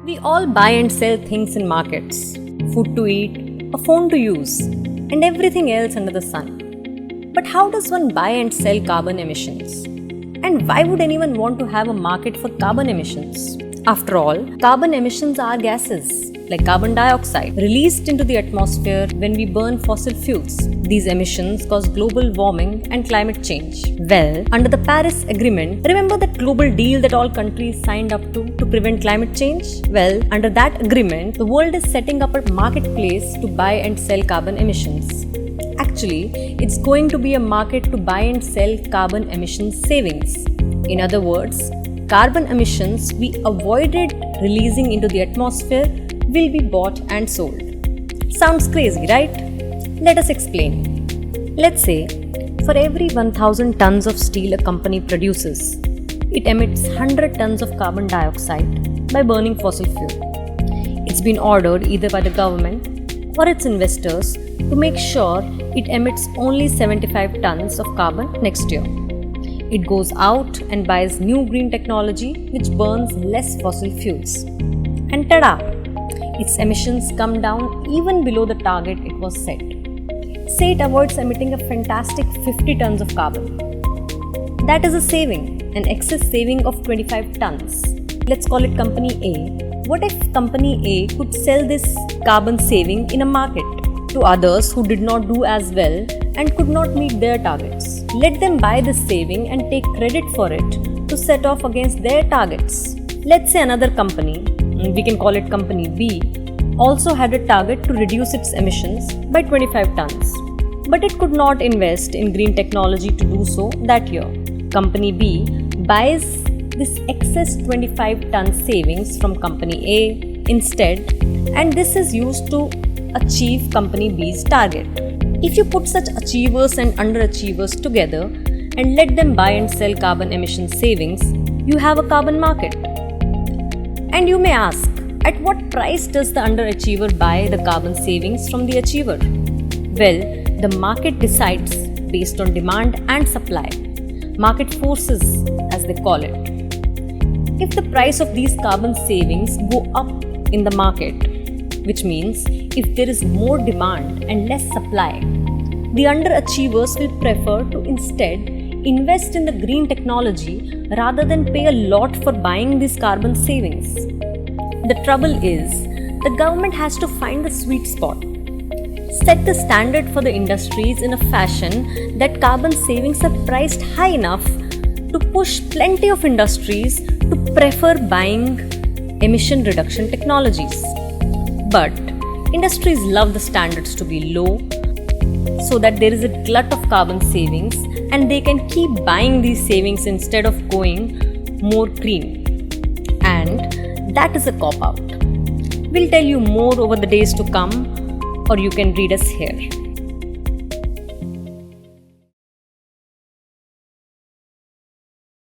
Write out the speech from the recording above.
We all buy and sell things in markets: food to eat, a phone to use, and everything else under the sun. But how does one buy and sell carbon emissions? And why would anyone want to have a market for carbon emissions? After all, carbon emissions are gases like carbon dioxide released into the atmosphere when we burn fossil fuels. These emissions cause global warming and climate change. Well, under the Paris Agreement, remember that global deal that all countries signed up to prevent climate change? Well, under that agreement, the world is setting up a marketplace to buy and sell carbon emissions. Actually, it's going to be a market to buy and sell carbon emission savings. In other words, carbon emissions we avoided releasing into the atmosphere will be bought and sold. Sounds crazy, right? Let us explain. Let's say, for every 1000 tons of steel a company produces, it emits 100 tons of carbon dioxide by burning fossil fuel. It's been ordered either by the government or its investors to make sure it emits only 75 tons of carbon next year. It goes out and buys new green technology which burns less fossil fuels. And tada! Its emissions come down even below the target it was set. Say it avoids emitting a fantastic 50 tons of carbon. That is a saving, an excess saving of 25 tons. Let's call it Company A. What if Company A could sell this carbon saving in a market to others who did not do as well and could not meet their targets? Let them buy this saving and take credit for it to set off against their targets. Let's say another company, we can call it Company B, also had a target to reduce its emissions by 25 tons. But it could not invest in green technology to do so that year. Company B buys this excess 25 ton savings from Company A instead, and this is used to achieve Company B's target. If you put such achievers and underachievers together and let them buy and sell carbon emission savings, you have a carbon market. And you may ask, at what price does the underachiever buy the carbon savings from the achiever? Well, the market decides based on demand and supply. Market forces, as they call it. If the price of these carbon savings go up in the market, which means if there is more demand and less supply, the underachievers will prefer to instead invest in the green technology rather than pay a lot for buying these carbon savings. The trouble is, the government has to find the sweet spot, set the standard for the industries in a fashion that carbon savings are priced high enough to push plenty of industries to prefer buying emission reduction technologies. But industries love the standards to be low so that there is a glut of carbon savings and they can keep buying these savings instead of going more green. And that is a cop-out. We'll tell you more over the days to come, or you can read us here.